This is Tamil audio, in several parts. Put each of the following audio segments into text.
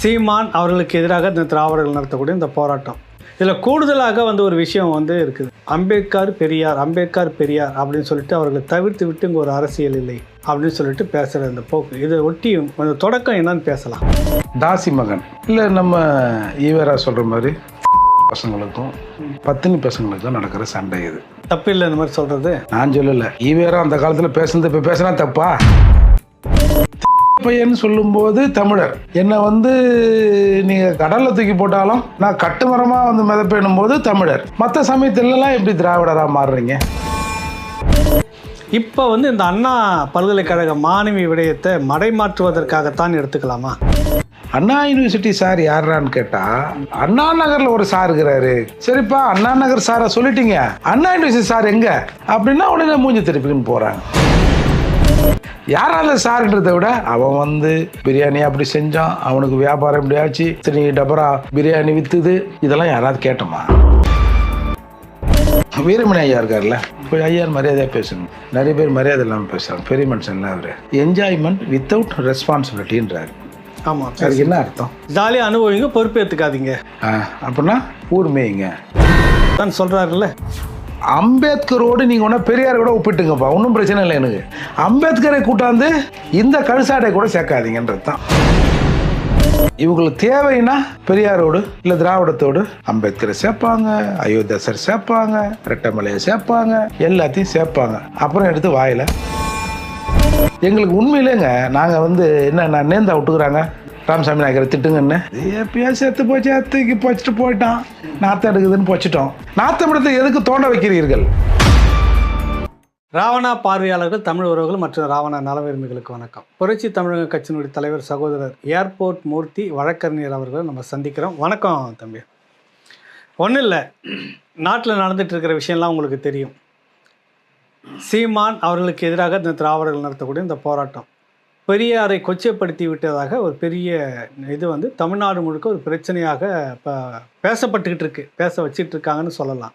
சீமான் அவர்களுக்கு எதிராக இந்த திராவிடர்கள் நடத்தக்கூடிய இந்த போராட்டம், இதில் கூடுதலாக ஒரு விஷயம் இருக்குது. அம்பேத்கர் பெரியார், அம்பேத்கர் பெரியார் அப்படின்னு சொல்லிட்டு அவர்களை தவிர்த்து விட்டு இங்கே ஒரு அரசியல் இல்லை அப்படின்னு சொல்லிட்டு பேசுகிற இந்த போக்கு, இதை ஒட்டி அந்த தொடக்கம் என்னன்னு பேசலாம். தாசி மகன் இல்லை, நம்ம ஈவேரா சொல்கிற மாதிரி பசங்களுக்கும் பத்தினி பசங்களுக்கும் நடக்கிற சண்டை. இது தப்பு இல்லை இந்த மாதிரி சொல்கிறது. நான் சொல்லலை, ஈவேரா அந்த காலத்தில் பேசுனது இப்போ பேசினா தப்பா? பையன் சொல்லும்போது தமிழர் என்னை நீங்கள் கடலில் தூக்கி போட்டாலும் நான் கட்டுமரமாக மிதப்பேனும் போது தமிழர். மற்ற சமயத்துலலாம் எப்படி திராவிடராக மாறுறீங்க? இப்போ இந்த அண்ணா பல்கலைக்கழக மாணவி விடயத்தை மடைமாற்றுவதற்காகத்தான் எடுத்துக்கலாமா? அண்ணா யூனிவர்சிட்டி சார் யாரான்னு கேட்டா, அண்ணா நகர்ல ஒரு சார் இருக்கிறாரு. சரிப்பா, அண்ணா நகர் சாரை சொல்லிட்டீங்க, அண்ணா யூனிவர்சிட்டி சார் எங்க அப்படின்னா உடனே மூஞ்சி திருப்பின்னு போறாங்க. யாரால சார்ன்றதை விட அவன் பிரியாணி அப்படி செஞ்சான், அவனுக்கு வியாபாரம் இப்படி ஆச்சு, இத்தனை டபரா பிரியாணி வித்துது, இதெல்லாம் யாராவது கேட்டோமா? வீரமணி ஐயா இருக்கார்ல, போய் ஐயார் மரியாதையாக பேசணும். நிறைய பேர் மரியாதை இல்லாமல் பேசுறாங்க. பெரிய மனுஷன்ல அவரு என்ஜாய்மெண்ட் வித்தவுட் ரெஸ்பான்சிபிலிட்டின்றாரு. ஆமாம், அதுக்கு என்ன அர்த்தம்? ஜாலியாக அனுபவிங்க, பொறுப்பேற்றுக்காதீங்க அப்படின்னா ஊர்மேங்க தான் சொல்கிறாருல்ல. அம்பேத்கரோடு நீங்கள் ஒன்றா பெரியார் கூட ஒப்பிட்டுங்கப்பா, ஒன்றும் பிரச்சனை இல்லை எனக்கு. அம்பேத்கரை கூட்டாந்து இந்த கழுசாடை கூட சேர்க்காதீங்கன்றது தான். இவங்களுக்கு தேவைன்னா பெரியாரோடு இல்லை திராவிடத்தோடு அம்பேத்கரை சேர்ப்பாங்க, அயோத்தியாசர் சேர்ப்பாங்க, ரெட்டமலையை சேர்ப்பாங்க, எல்லாத்தையும் சேர்ப்பாங்க. அப்புறம் எடுத்து வாயில எங்களுக்கு உண்மையிலேங்க நாங்கள் என்ன நேர்ந்தா விட்டுக்குறாங்க, ராமசாமி நாயக்கரை திட்டுங்கன்னு எப்பயா சேர்த்து போச்சு, தூக்கி போச்சுட்டு போயிட்டான், நாத்தம் எடுக்குதுன்னு போச்சுட்டோம். நாத்தமிடத்தை எதுக்கு தோண்ட வைக்கிறீர்கள்? ராவணா பார்வையாளர்கள், தமிழ் உறவுகள் மற்றும் ராவணா நலவிரும்பிகளுக்கு வணக்கம். புரட்சி தமிழக கட்சியினுடைய தலைவர் சகோதரர் ஏர்போர்ட் மூர்த்தி வழக்கறிஞர் அவர்களை நம்ம சந்திக்கிறோம். வணக்கம் தம்பி. ஒன்றும் இல்லை, நாட்டில் நடந்துட்டு இருக்கிற விஷயம்லாம் உங்களுக்கு தெரியும். சீமான் அவர்களுக்கு எதிராக இந்த திராவிடர்கள் நடத்தக்கூடிய இந்த போராட்டம் பெரியாரை கொச்சைப்படுத்தி விட்டதாக ஒரு பெரிய இது தமிழ்நாடு முழுக்க ஒரு பிரச்சனையாக இப்போ பேசப்பட்டுக்கிட்டு இருக்கு, பேச வச்சுட்டு இருக்காங்கன்னு சொல்லலாம்.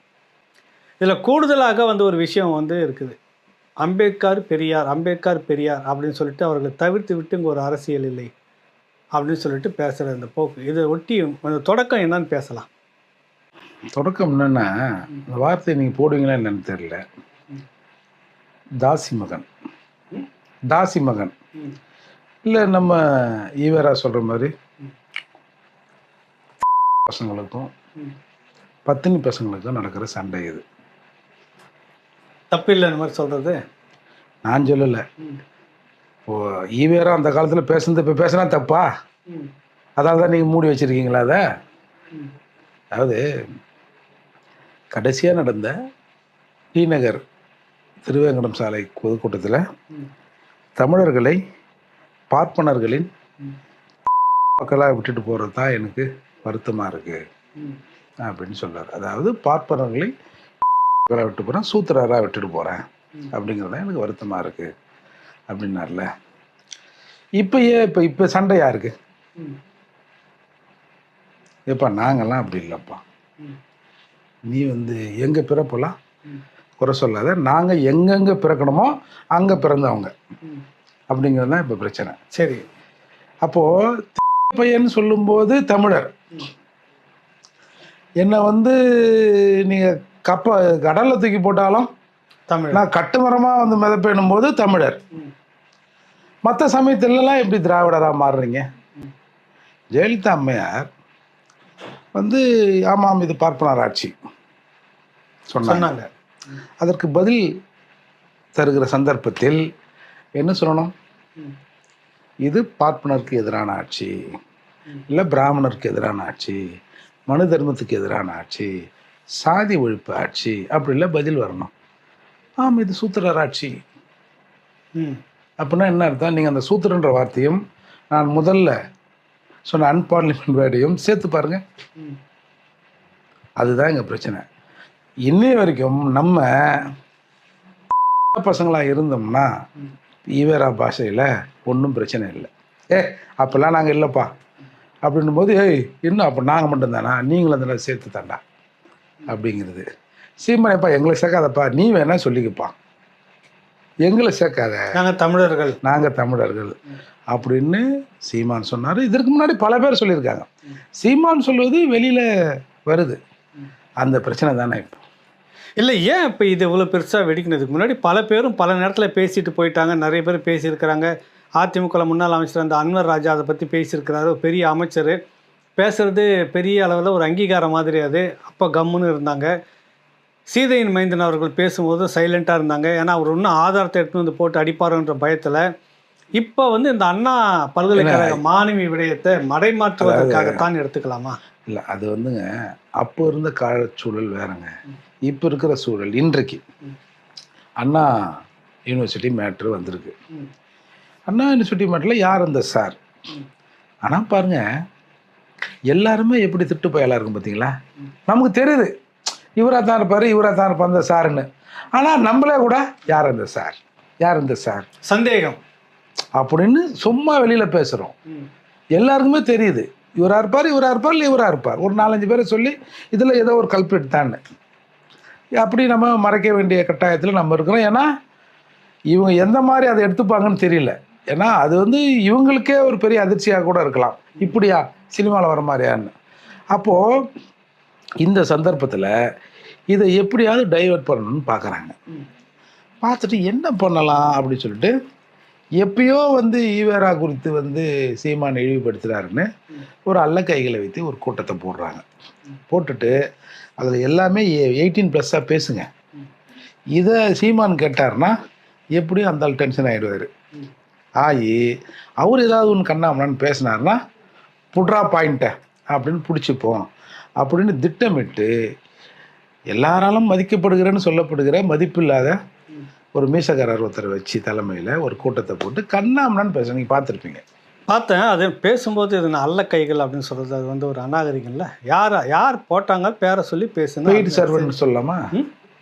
இதில் கூடுதலாக ஒரு விஷயம் இருக்குது. அம்பேத்கர் பெரியார், அம்பேத்கர் பெரியார் அப்படின்னு சொல்லிட்டு அவர்களை தவிர்த்து விட்டு இங்கே ஒரு அரசியல் இல்லை அப்படின்னு சொல்லிட்டு பேசுகிற இந்த போக்கு, இதை ஒட்டி அந்த தொடக்கம் என்னன்னு பேசலாம். தொடக்கம் என்னன்னா, இந்த வார்த்தையை நீங்கள் போடுவீங்களா என்னன்னு தெரியல. தாசி மகன், தாசி மகன் இல்லை, நம்ம ஈவேரா சொல்கிற மாதிரி பசங்களுக்கும் பத்தினி பசங்களுக்கும் நடக்கிற சண்டை. இது தப்பு இல்லை இந்த மாதிரி சொல்கிறது. நான் சொல்லலை, இப்போ ஈவேரா அந்த காலத்தில் பேசுனது இப்போ பேசினா தப்பா? அதாவது தான் நீங்கள் மூடி வச்சுருக்கீங்களா அதை? அதாவது கடைசியாக நடந்த டி நகர் திருவேங்கடம் சாலை பொதுக்கூட்டத்தில் தமிழர்களை பார்ப்பனர்களின் மக்களாக விட்டுட்டு போகிறது தான் எனக்கு வருத்தமாக இருக்குது அப்படின்னு சொல்கிறார். அதாவது பார்ப்பனர்களை மக்களாக விட்டு போகிறேன், சூத்திரராக விட்டுட்டு போகிறேன் அப்படிங்கிறது தான் எனக்கு வருத்தமாக இருக்குது அப்படின்னார்ல. இப்போ இப்போ சண்டை யாருக்கு? எப்பா நாங்கள்லாம் அப்படி இல்லைப்பா, நீ எங்கள் பிறப்பெல்லாம் குறை சொல்லாத, நாங்கள் எங்கெங்கே பிறக்கணுமோ அங்கே பிறந்தவங்க அப்படிங்கிறது தான் இப்போ பிரச்சனை. சரி, அப்போது பையன் சொல்லும்போது தமிழர் என்னை நீங்கள் கடலில் தூக்கி போட்டாலும் தமிழ், நான் கட்டுமரமாக மிதப்பேனும் போது தமிழர். மற்ற சமயத்துலலாம் எப்படி திராவிடராக மாறுறீங்க? ஜெயலலிதா அம்மையார் ஆமாம் இது பார்ப்பனர் ஆட்சி சொன்னாங்க. அதற்கு பதில் தருகிற சந்தர்ப்பத்தில் என்ன சொல்லணும்? இது பார்ப்பனருக்கு எதிரான ஆட்சி, இல்லை பிராமணருக்கு எதிரான ஆட்சி, மனு தர்மத்துக்கு எதிரான ஆட்சி, சாதி ஒழிப்பு ஆட்சி, அப்படி இல்லை பதில் வரணும். ஆமாம் இது சூத்திரர் ஆட்சி. அப்படின்னா என்ன அர்த்தம்? நீங்கள் அந்த சூத்திரன்ற வார்த்தையும் நான் முதல்ல சொன்ன அன்பார்லிமெண்ட் வேர்டையும் சேர்த்து பாருங்க. அதுதான் எங்கள் பிரச்சனை. இன்னைய வரைக்கும் நம்ம பசங்களாக இருந்தோம்னா ஈவேரா பாஷையில் ஒன்றும் பிரச்சனை இல்லை. அப்போல்லாம் நாங்கள் இல்லைப்பா அப்படின்னும் போது இன்னும் அப்போ நாங்கள் மட்டும்தானா, நீங்களும் அதில் சேர்த்து தாண்டா அப்படிங்கிறது. சீமானப்பா எங்களை சேர்க்காதப்பா, நீ வேணா சொல்லிக்கப்பா, எங்களை சேர்க்காத, நாங்கள் தமிழர்கள், நாங்கள் தமிழர்கள் அப்படின்னு சீமான் சொன்னார். இதற்கு முன்னாடி பல பேர் சொல்லியிருக்காங்க. சீமான் சொல்வது வெளியில் வருது. அந்த பிரச்சனை தானே இப்போ. இல்லை, ஏன் இப்போ இது இவ்வளோ பெருசாக வெடிக்கிறதுக்கு முன்னாடி பல பேரும் பல நேரத்தில் பேசிட்டு போயிட்டாங்க. நிறைய பேர் பேசியிருக்கிறாங்க. அதிமுக முன்னாள் அமைச்சர் அந்த அன்வர் ராஜா அதை பற்றி பேசியிருக்கிறாரு. ஒரு பெரிய அமைச்சர் பேசுகிறது பெரிய அளவில் ஒரு அங்கீகாரம் மாதிரி. அது அப்போ கம்முன்னு இருந்தாங்க. சீதையின் மைந்தன் அவர்கள் பேசும்போது சைலண்ட்டாக இருந்தாங்க. ஏன்னா அவர் இன்னும் ஆதாரத்தை எடுத்துன்னு வந்து போட்டு அடிப்பாருன்ற பயத்தில். இப்போ வந்து இந்த அண்ணா பல்கலைக்கழக மாணவி விடயத்தை மடைமாற்றுவதற்காகத்தான் எடுத்துக்கலாமா? இல்லை, அது வந்துங்க அப்போ இருந்த காலச்சூழல் வேறங்க. இப்போ இருக்கிற சூழல் இன்றைக்கு அண்ணா யூனிவர்சிட்டி மேட்ரு வந்திருக்கு. அண்ணா யூனிவர்சிட்டி மேட்டரில் யார் அந்த சார்? ஆனால் பாருங்க, எல்லாருமே எப்படி திட்டு போயெல்லாம் இருக்கும் பார்த்தீங்களா? நமக்கு தெரியுது இவராக தான் இருப்பார், இவராக தான் இருப்பார் அந்த சாருன்னு. ஆனால் நம்மளே கூட யார் அந்த சார், யார் இந்த சார் சந்தேகம் அப்படின்னு சும்மா வெளியில் பேசுகிறோம். எல்லாருக்குமே தெரியுது இவராக இருப்பார், இவராக இருப்பார், இல்லை இவராக இருப்பார். ஒரு 4-5 பேரை சொல்லி இதில் ஏதோ ஒரு கல்பிரிட் தான் அப்படி நம்ம மறைக்க வேண்டிய கட்டாயத்தில் நம்ம இருக்கிறோம். ஏன்னா இவங்க எந்த மாதிரி அதை எடுத்துப்பாங்கன்னு தெரியல. ஏன்னா அது வந்து இவங்களுக்கே ஒரு பெரிய அதிர்ச்சியாக கூட இருக்கலாம். இப்படியா சினிமாவில் வர மாதிரியான்னு. அப்போது இந்த சந்தர்ப்பத்தில் இதை எப்படியாவது டைவர்ட் பண்ணணும்னு பார்க்குறாங்க. பார்த்துட்டு என்ன பண்ணலாம் அப்படின்னு சொல்லிட்டு எப்பயோ வந்து ஈவேரா குறித்து வந்து சீமான் இழிவுபடுத்துகிறாருன்னு ஒரு அல்ல கைகளை வைத்து ஒரு கூட்டத்தை போடுறாங்க. போட்டுட்டு அதில் எல்லாமே 18+ பேசுங்க. இதை சீமான் கேட்டார்னா எப்படியும் அந்த ஆள் டென்ஷன் ஆகிடுவார். ஆகி அவர் ஏதாவது ஒன்று கண்ணாமண்ணான்னு பேசினார்னா புட்ரா பாயிண்ட்டை அப்படின்னு பிடிச்சிப்போம் அப்படின்னு திட்டமிட்டு எல்லாராலும் மதிக்கப்படுகிறேன்னு சொல்லப்படுகிற மதிப்பில்லாத ஒரு மீசக்காரர் ஒருத்தரை வச்சு தலைமையில் ஒரு கூட்டத்தை போட்டு கண்ணாமண்ணான்னு பேச நீங்கள் பார்த்துருப்பீங்க. பார்த்தேன். அது பேசும்போது இது நான் அல்ல கைகள் அப்படின்னு சொல்கிறது அது வந்து ஒரு அநாகரிகம்ல. யார் போட்டாங்க பேரை சொல்லி பேசணும். பெய்டு சர்வன் சொல்லலாமா?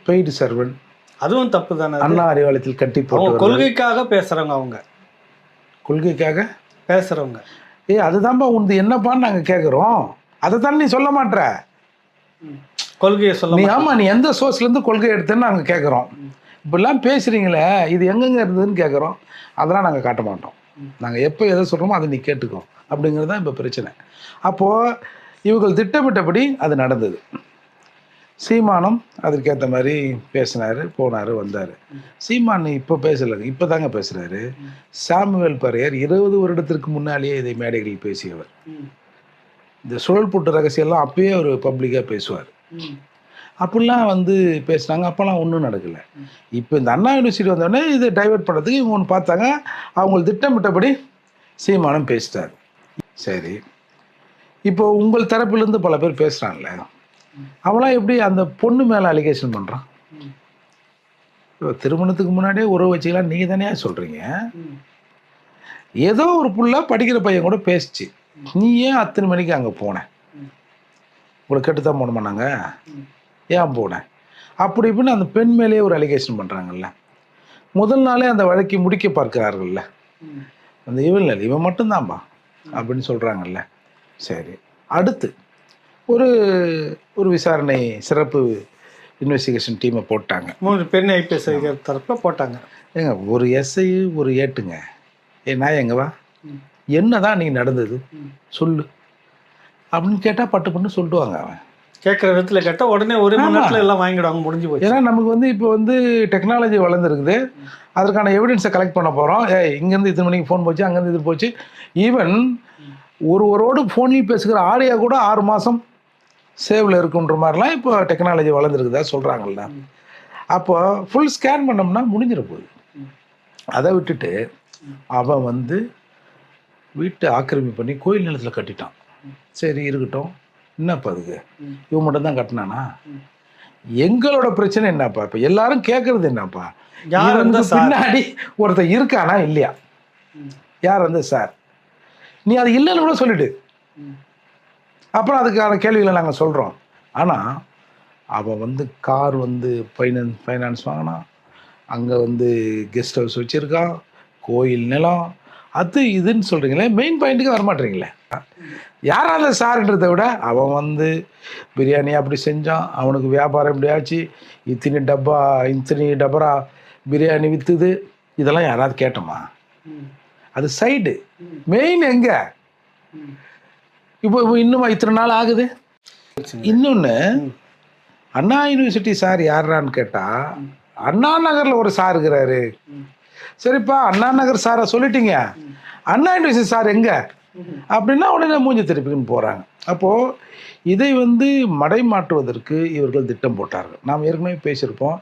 பெய்டு சர்வன் அதுவும் தப்பு தானே. அண்ணா அறிவாலயத்தில் கட்டி போட்டு கொள்கைக்காக பேசுகிறவங்க, அவங்க கொள்கைக்காக பேசுகிறவங்க. அதுதான்ப்பா உனது என்னப்பான்னு நாங்கள் கேட்குறோம். அதை தானே நீ சொல்ல மாட்ற. கொள்கையை சொல்ல நீ ஆமாம், நீ எந்த சோர்ஸ்லேருந்து கொள்கை எடுத்தேன்னு நாங்கள் கேட்குறோம். இப்படிலாம் பேசுகிறீங்களே இது எங்கெங்கே இருந்ததுன்னு கேட்குறோம். அதெல்லாம் நாங்கள் காட்ட மாட்டோம். நாங்கள் எப்போ எதை சொல்கிறோமோ அதை நீ கேட்டுக்கோ அப்படிங்கிறது தான் இப்போ பிரச்சனை. அப்போது இவர்கள் திட்டமிட்டபடி அது நடந்தது. சீமானும் அதற்கேற்ற மாதிரி பேசினார், போனார், வந்தார். சீமான் இப்போ பேசலைங்க, இப்போ தாங்க பேசுகிறாரு. சாமுவேல் பரையர் 20 வருடத்திற்கு முன்னாலேயே இதை மேடைகளில் பேசியவர். இந்த சுழல் புட்டு ரகசியம்லாம் அப்பயே ஒரு பப்ளிக்காக பேசுவார். அப்படிலாம் வந்து பேசுனாங்க. அப்போல்லாம் ஒன்றும் நடக்கலை. இப்போ இந்த அண்ணா யூனிவர்சிட்டி வந்தோடனே இதை டைவெர்ட் பண்ணுறதுக்கு இவங்க ஒன்று பார்த்தாங்க. அவங்க திட்டமிட்டபடி சீமானம் பேசிட்டார். சரி, இப்போ உங்கள் தரப்பிலேருந்து பல பேர் பேசுகிறான்ல, அவளாம் எப்படி அந்த பொண்ணு மேலே அலிகேஷன் பண்ணுறான்? இப்போ திருமணத்துக்கு முன்னாடியே உறவு வச்சுக்கலாம் நீங்கள் தானே சொல்கிறீங்க. ஏதோ ஒரு புள்ள படிக்கிற பையன் கூட பேசிச்சு. நீ ஏன் அத்தனை மணிக்கு அங்கே போனேன்? உங்களை கெட்டுத்தான் போனோமா நாங்கள்? ஏன் போனேன்? அப்படி இப்படின்னு அந்த பெண் மேலேயே ஒரு அலிகேஷன் பண்ணுறாங்கல்ல. முதல் நாளே அந்த வழக்கை முடிக்க பார்க்கிறார்கள்ல. அந்த இவன் மட்டும்தான்பா அப்படின்னு சொல்கிறாங்கல்ல. சரி, அடுத்து ஒரு விசாரணை சிறப்பு இன்வெஸ்டிகேஷன் டீமை போட்டாங்க. 3 பெண் ஐபிஎஸ் தரப்பில் போட்டாங்க. ஏங்க ஒரு எஸ்ஐ ஒரு ஏட்டுங்க. நான் எங்கவா என்னதான் நீ நடந்தது சொல்லு அப்படின்னு கேட்டால் பட்டு பண்ணு சொல்லிட்டுவாங்க. அவன் கேட்குற விதத்தில் கேட்டால் உடனே ஒரு மணி நேரத்தில் எல்லாம் வாங்கிடுவாங்க, முடிஞ்சு போய். ஏன்னா நமக்கு வந்து இப்போ வந்து டெக்னாலஜி வளர்ந்துருக்குது. அதற்கான எவிடன்ஸை கலெக்ட் பண்ண போகிறோம். இங்கேருந்து இத்தனை மணிக்கு ஃபோன் போச்சு, அங்கேருந்து இது போச்சு. ஈவன் ஒருவரோடு ஃபோனில் பேசுகிற ஆடியோ கூட 6 மாதம் சேவில் இருக்குன்ற மாதிரிலாம் இப்போ டெக்னாலஜி வளர்ந்துருக்குதா சொல்கிறாங்கல்ல. அப்போ ஃபுல் ஸ்கேன் பண்ணோம்னா முடிஞ்சிட போகுது. அதை விட்டுட்டு அவன் வந்து வீட்டை ஆக்கிரமி பண்ணி கோயில் நிலத்தில் கட்டிட்டான். சரி இருக்கட்டும், என்னப்பா அதுக்கு இவன் மட்டும் தான் கட்டினானா? எங்களோட பிரச்சனை என்னப்பா? இப்போ எல்லாரும் கேட்கறது என்னப்பா, பின்னாடி ஒருத்தர் இருக்கானா இல்லையா? யார் வந்து சார்? நீ அது இல்லைன்னு கூட சொல்லிட்டு அப்புறம் அதுக்கான கேள்விகளை நாங்கள் சொல்கிறோம். ஆனால் அவன் வந்து கார் வந்து ஃபைனான்ஸ் வாங்கினான், அங்கே வந்து கெஸ்ட் ஹவுஸ் வச்சுருக்கான், கோயில் நிலம், அது இதுன்னு சொல்கிறீங்களே, மெயின் பாயிண்ட்டுக்கு வரமாட்டீங்களே. யாராவது சார்ன்றதை விட அவன் வந்து பிரியாணி அப்படி செஞ்சான், அவனுக்கு வியாபாரம் இப்படி ஆச்சு, இத்தனி டபரா பிரியாணி விற்றுது, இதெல்லாம் யாராவது கேட்டோமா? அது சைடு. மெயின் எங்க? இப்போ இன்னும் இத்தனை நாள் ஆகுது. இன்னொன்று, அண்ணா யூனிவர்சிட்டி சார் யாரான்னு கேட்டால் அண்ணா நகரில் ஒரு சார் இருக்கிறாரு. சரிப்பா, அண்ணா நகர் சாரை சொல்லிட்டீங்க, அண்ணா யூனிவர்சிட்டி சார் எங்கே அப்படின்னா உடனே மூஞ்சி திருப்பின்னு போகிறாங்க. அப்போது இதை மடை மாற்றுவதற்கு இவர்கள் திட்டம் போட்டார்கள். நாம் ஏற்கனவே பேசியிருப்போம்,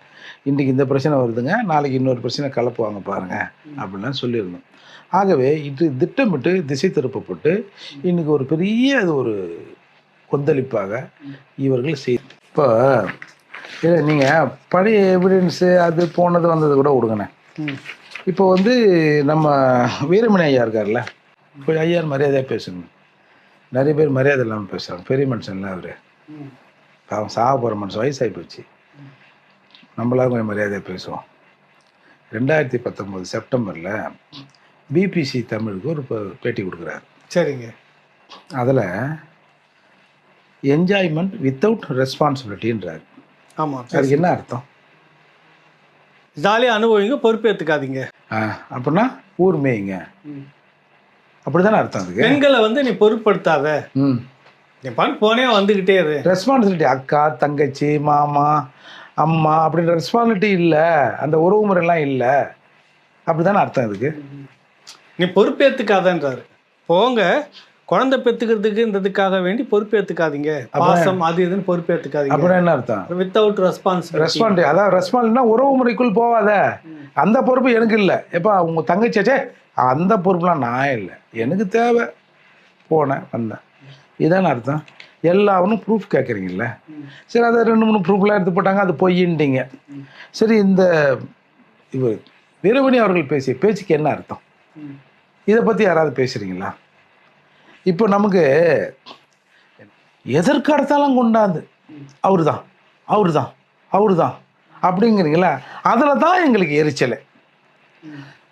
இன்றைக்கி இந்த பிரச்சனை வருதுங்க, நாளைக்கு இன்னொரு பிரச்சனை கலப்புவாங்க பாருங்கள் அப்படின்லாம் சொல்லியிருந்தோம். ஆகவே இது திட்டமிட்டு திசை திருப்பப்பட்டு இன்றைக்கி ஒரு பெரிய அது ஒரு கொந்தளிப்பாக இவர்கள் செய்து. இப்போ நீங்கள் பழைய எவிடன்ஸு அது போனது வந்தது கூட விடுங்கண்ணே. இப்போ நம்ம வீரமணி ஐயா இருக்கார்ல, கொஞ்சம் ஐயார் மரியாதையாக பேசுங்க. நிறைய பேர் மரியாதை இல்லாமல் பேசுகிறாங்க. பெரிய மனுஷன்ல அவர், அவன் சாக போகிற மனுஷன், வயசாகி போச்சு. நம்மளால கொஞ்சம் மரியாதையாக பேசுவோம். 2019 செப்டம்பரில் பிபிசி தமிழுக்கு ஒரு பேட்டி கொடுக்குறாரு. சரிங்க. அதில் என்ஜாய்மெண்ட் வித்தவுட் ரெஸ்பான்சிபிலிட்டின்றாரு. ஆமாம், அதுக்கு என்ன அர்த்தம்? ஜாலியாக அனுபவிங்க, பொறுப்பேற்றுக்காதீங்க அப்படின்னா ஊர் மேய்ங்க, அப்படிதானே அர்த்தம்? அதுக்கு பெண்களை நீ பொருட்படுத்தாத, நீ போனே வந்துக்கிட்டே இரு. ரெஸ்பான்சிபிலிட்டி அக்கா, தங்கச்சி, மாமா, அம்மா அப்படின்ற ரெஸ்பான்சிபிலிட்டி இல்லை, அந்த உறவு முறையெல்லாம் இல்லை, அப்படிதானே அர்த்தம் இதுக்கு? நீ பொறுப்பேற்றுக்காதன்றாரு. போங்க, குழந்தை பெற்றுக்கிறதுக்குன்றதுக்காக வேண்டி பொறுப்பேற்றுக்காதீங்க, பாசம் அது இதுன்னு பொறுப்பேற்றுக்காதீங்க. அப்படின்னா என்ன அர்த்தம்? Without responsibility. அதாவது ரெஸ்பான்சிபிலிட்டினா உறவு முறைக்குள் போகாத, அந்த பொறுப்பு எனக்கு இல்லை. எப்போ உங்கள் தங்கச்சியாச்சே, அந்த பொறுப்புலாம் நான் இல்லை, எனக்கு தேவை, போனேன் வந்தேன், இதான அர்த்தம். எல்லாரும் ப்ரூஃப் கேட்குறீங்கல்ல. சரி, அதை 2-3 ப்ரூஃப்லாம் எடுத்து போட்டாங்க, அது பொய்யின்ட்டீங்க. சரி, இந்த இவர் வீரமணி அவர்கள் பேசிய பேச்சுக்கு என்ன அர்த்தம்? இதை பற்றி யாராவது பேசுகிறீங்களா? இப்போ நமக்கு எதற்கு அடுத்தாலும் கொண்டாந்து அவரு தான் அவரு தான் அவரு தான் அப்படிங்கிறீங்களா, அதில் தான் எங்களுக்கு எரிச்சலை.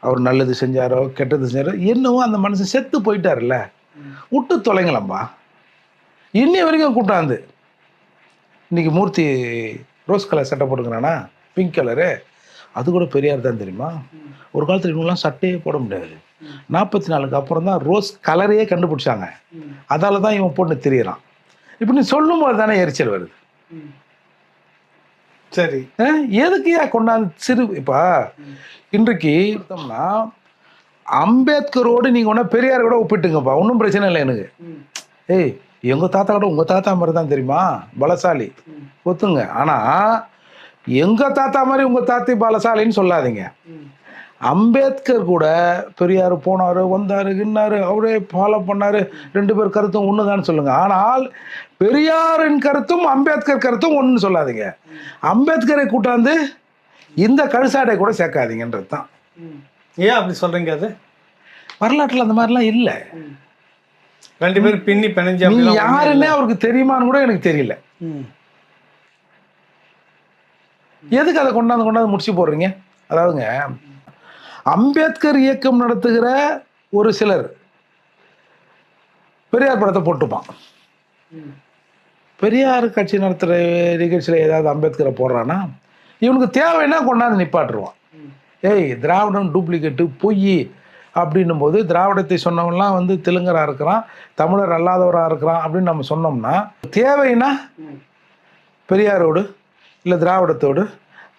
அவர் நல்லது செஞ்சாரோ கெட்டது செஞ்சாரோ என்னவோ, அந்த மனுஷன் செத்து போயிட்டார்ல, விட்டு தொலைங்களம்பா. இன்னி வரைக்கும் கூட்டாந்து இன்னைக்கு மூர்த்தி ரோஸ் கலர் சட்டை போட்டுக்கிறானா, பிங்க் கலரு, அது கூட பெரியார் தான் தெரியுமா? ஒரு காலத்தில் இவங்கெல்லாம் சட்டையே போட முடியாது. 44க்கு அப்புறம் தான் ரோஸ் கலரையே கண்டுபிடிச்சாங்க. அதால தான் இவன் போட்டு தெரியறான். இப்போ நீ சொல்லும் போது தானே எரிச்சல் வருது. சரி, எதுக்கு கொண்டாந்து சிறு இப்போ இன்றைக்கு பார்த்தோம்னா அம்பேத்கரோடு நீங்கள் ஒன்றா பெரியார் கூட ஒப்பிட்டுங்கப்பா, ஒன்றும் பிரச்சனை இல்லை எனக்கு. ஏய், எங்கள் தாத்தா கூட உங்கள் தாத்தா மாதிரி தான் தெரியுமா, பலசாலி, ஒத்துங்க. ஆனால் எங்கள் தாத்தா மாதிரி உங்கள் தாத்தி பலசாலின்னு சொல்லாதீங்க. அம்பேத்கர் கூட பெரியார் போனார், வந்தார், கின்னார், அவரே ஃபாலோ பண்ணார், 2 பேர் கருத்தும் ஒன்று தான் சொல்லுங்க. ஆனால் பெரியாரின் கருத்தும் அம்பேத்கர் கருத்தும் ஒன்றுன்னு சொல்லாதீங்க. அம்பேத்கரை கூட்டாந்து இந்த கழுசாடை கூட சேர்க்காதீங்கன்றது தான். ஏன் அப்படி சொல்றீங்க? அது வரலாற்றில் அந்த மாதிரிலாம் இல்லை. 2 பேரும் பின்னி பிணைஞ்சு நீ யாருன்னே அவருக்கு தெரியுமான்னு கூட எனக்கு தெரியல. எதுக்கு அதை கொண்டாந்து முடிச்சு போடுறீங்க? அதாவதுங்க, அம்பேத்கர் இயக்கம் நடத்துகிற ஒரு சிலர் பெரியார் படத்தை போட்டுப்பான். பெரியார் கட்சி நடத்துகிற நிகழ்ச்சியில் ஏதாவது அம்பேத்கரை போடுறான்னா இவனுக்கு தேவைன்னா கொண்டாந்து நிப்பாட்டுருவான். ஏய், திராவிடம் டூப்ளிகேட்டு, பொய் அப்படின்னும் போது திராவிடத்தை சொன்னவன்லாம் தெலுங்கராக இருக்கிறான், தமிழர் அல்லாதவராக இருக்கிறான் அப்படின்னு நம்ம சொன்னோம்னா, தேவைன்னா பெரியாரோடு இல்லை திராவிடத்தோடு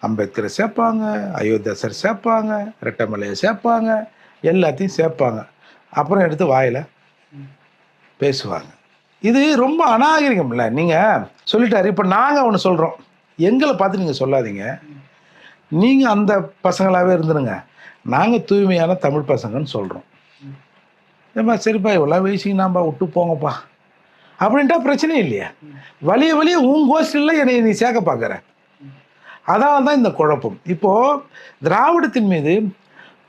அம்பேத்கரை சேர்ப்பாங்க, அயோத்தியாசர் சேர்ப்பாங்க, ரெட்டமலையை சேர்ப்பாங்க, எல்லாத்தையும் சேர்ப்பாங்க. அப்புறம் எடுத்து வாயில் பேசுவாங்க. இது ரொம்ப அநாகரிகம் இல்லை? நீங்கள் சொல்லிட்டாரு. இப்போ நாங்கள் ஒன்று சொல்கிறோம், எங்களை பார்த்து நீங்கள் சொல்லாதீங்க, நீங்கள் அந்த பசங்களாகவே இருந்துருங்க, நாங்கள் தூய்மையான தமிழ் பசங்கன்னு சொல்கிறோம். ஏப்பா சரிப்பா, இவ்வளோ வயசுங்கன்னாப்பா விட்டு போங்கப்பா அப்படின்ட்டா பிரச்சனை இல்லையா? வலிய உன் கோஷ்டியில் என்னை நீ சேர்க்க பார்க்குற, அதனால தான் இந்த குழப்பம். இப்போது திராவிடத்தின் மீது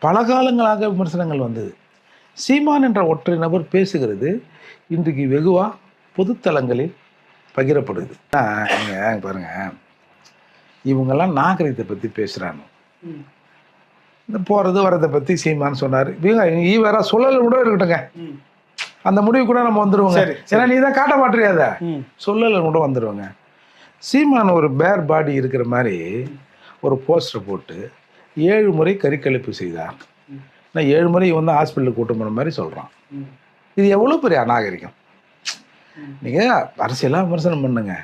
பல காலங்களாக விமர்சனங்கள் வந்தது. சீமான் என்ற ஒற்றை நபர் பேசுகிறது இன்றைக்கு வெகுவாக பொதுத்தலங்களில் பகிரப்படுது. பாருங்கள், இவங்கெல்லாம் நாகரிகத்தை பற்றி பேசுகிறாங்க. இந்த போகிறது வரதை பற்றி சீமான் சொன்னார். வேற சொல்லல கூட இருக்கட்டுங்க, அந்த முடிவு கூட நம்ம வந்துடுவோங்க. ஏன்னா நீ தான் காட்ட மாட்டேறியாத, சொல்லல கூட வந்துடுவோங்க. சீமான் ஒரு பேர் பாடி இருக்கிற மாதிரி ஒரு போஸ்டர் போட்டு 7 முறை கறிக்கழிப்பு செய்தார். நான் 7 முறை இவன் தான் ஹாஸ்பிட்டலுக்கு கூட்டு போன மாதிரி சொல்கிறான். இது எவ்வளோ பெரிய அநாகரிகம். நீங்கள் அரசியலாக விமர்சனம் பண்ணுங்க,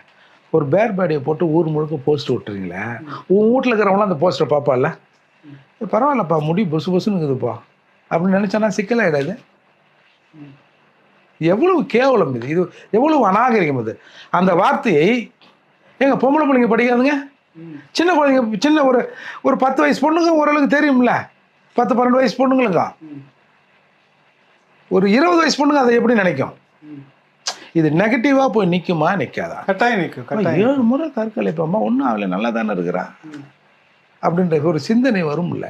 ஒரு பேர் பேடியை போட்டு ஊர் முழுக்க போஸ்ட் விட்டுறீங்களே, உன் வீட்டில் இருக்கிறவங்களாம் அந்த போஸ்டரை பார்ப்பால, பரவாயில்லப்பா முடி பொசு பொசுன்னு இருக்குதுப்பா அப்படின்னு நினச்சானா சிக்கலாயிடாது? எவ்வளவு கேவலம் இது, இது எவ்வளவு அநாகரிகம் இது. அந்த வார்த்தையை எங்கள் பொம்பளை பிள்ளைங்க படிக்காதுங்க, சின்ன குழந்தைங்க, சின்ன ஒரு 10 வயசு பொண்ணுங்க ஓரளவுக்கு தெரியும்ல, 10-12 வயசு பொண்ணுங்களுக்கா, ஒரு 20 வயசு பொண்ணுங்க அதை எப்படி நினைக்கும்? இது நெகட்டிவாக போய் நிற்குமா நிற்காதா? கட்டாயம் நிற்கும். 7 முறை தற்கொலைப்பாம்மா, ஒன்றும் அவளை நல்லா தானே இருக்கிறா அப்படின்ற ஒரு சிந்தனை வரும்ல.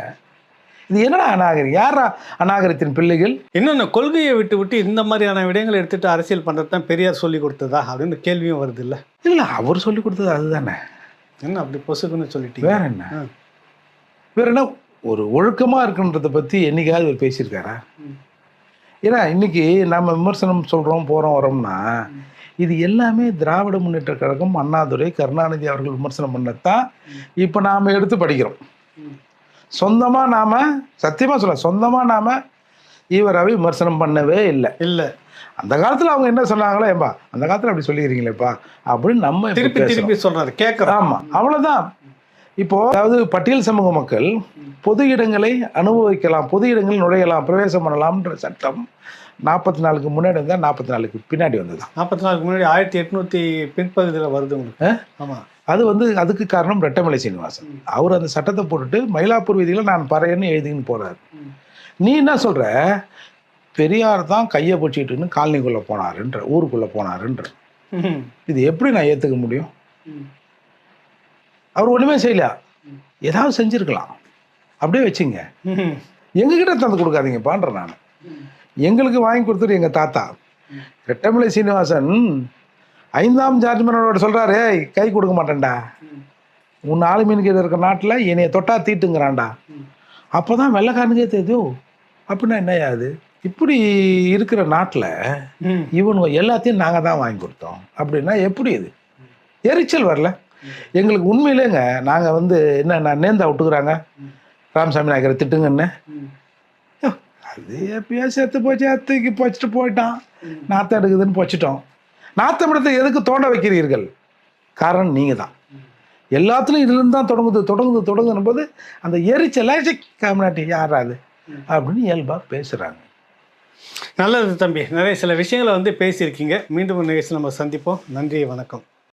இது என்னடா அநாகரிகம்? யாரா அநாகரிகத்தின் பிள்ளைகள்? இன்னொன்று, கொள்கையை விட்டு விட்டு இந்த மாதிரியான விடயங்களை எடுத்துகிட்டு அரசியல் பண்ணுறது தான் பெரியார் சொல்லி கொடுத்ததா அப்படின்னு கேள்வியும் வருது இல்லை? இல்லை, அவர் சொல்லி கொடுத்தது அதுதானே. என்ன அப்படி பொசுக்குன்னு சொல்லிட்டீங்க? வேற என்ன, வேற என்ன? ஒரு ஒழுக்கமாக இருக்குன்றதை பற்றி என்னைக்காவது அவர் பேசியிருக்காரா? ஏன்னா இன்னைக்கு நம்ம விமர்சனம் சொல்கிறோம், போகிறோம், வரோம்னா இது எல்லாமே திராவிட முன்னேற்ற கழகம், அண்ணாதுரை, கருணாநிதி அவர்கள் விமர்சனம் பண்ணத்தான் இப்போ நாம் எடுத்து படிக்கிறோம். சொந்தமாக நாம் சத்தியமாக சொல்ல, சொந்தமாக நாம் ஈவராகவே விமர்சனம் பண்ணவே இல்லை. அந்த காலத்தில் அவங்க என்ன சொன்னாங்களோ, ஏன்பா அந்த காலத்தில் அப்படி சொல்லிக்கிறீங்களேப்பா அப்படின்னு நம்ம திருப்பி சொல்கிறாரு, கேட்குறோம். ஆமாம், அவ்வளோதான். இப்போது அதாவது பட்டியல் சமூக மக்கள் பொது இடங்களை அனுபவிக்கலாம், பொது இடங்களில் நுழையலாம், பிரவேசம் பண்ணலாம்ன்ற சட்டம் 44க்கு முன்னாடி இருந்தால் 44க்கு பின்னாடி வந்தது. 44க்கு முன்னாடி 1800 பின்பகுதியில் வருது உங்களுக்கு. ஆமாம், அது அதுக்கு காரணம் ரெட்டமலை சீனிவாசன். அவர் அந்த சட்டத்தை போட்டுட்டு மயிலாப்பூர் வீதியில் நான் பறையன்னு எழுதின்னு போகிறார். நீ என்ன சொல்கிற, பெரியார் தான் கையை பிடிச்சிட்டுன்னு காலனிக்குள்ளே போனாருன்ற, ஊருக்குள்ளே போனாருன்ற. இது எப்படி நான் ஏற்றுக்க முடியும்? அவர் ஒன்றுமே செய்யல, ஏதாவது செஞ்சுருக்கலாம், அப்படியே வச்சுங்க, எங்ககிட்ட தந்து கொடுக்காதீங்கப்பான்ற. நான் எங்களுக்கு வாங்கி கொடுத்துட்டு எங்கள் தாத்தா ரெட்டமலை சீனிவாசன் 5ஆம் ஜார்ஜ் மன்னனோட சொல்கிறாரு, கை கொடுக்க மாட்டேன்டா, உன் ஆளுமீனுக்கு இருக்கிற நாட்டில் என்னைய தொட்டா தீட்டுங்கிறான்டா. அப்போ தான் வெள்ளைக்காரனுக்கே தெரியுதோ அப்படின்னா என்னையா அது? இப்படி இருக்கிற நாட்டில் இவனுங்க எல்லாத்தையும் நாங்கள் தான் வாங்கி கொடுத்தோம் அப்படின்னா எப்படி? இது எரிச்சல் வரல எங்களுக்கு உண்மையிலேங்க. நாங்கள் என்ன நேர்ந்தா விட்டுக்குறாங்க, ராமசாமி நாயக்கரை திட்டுங்கன்னு. அது எப்பயோ செத்து போச்சு, அத்துக்கு போச்சுட்டு போயிட்டான், நாற்றம் எடுக்குதுன்னு போச்சுட்டோம். நாற்றம் எடுத்து எதுக்கு தோண்ட வைக்கிறீர்கள்? காரணம் நீங்கள் தான். எல்லாத்துலையும் இதுலேருந்து தான் தொடங்குதுன்னும் போது அந்த எரிச்சல் காமநாட்டி யாராது அப்படின்னு இயல்பாக பேசுகிறாங்க. நல்லது தம்பி, நிறைய சில விஷயங்களை பேசியிருக்கீங்க. மீண்டும் நிகழ்ச்சி நம்ம சந்திப்போம். நன்றி, வணக்கம்.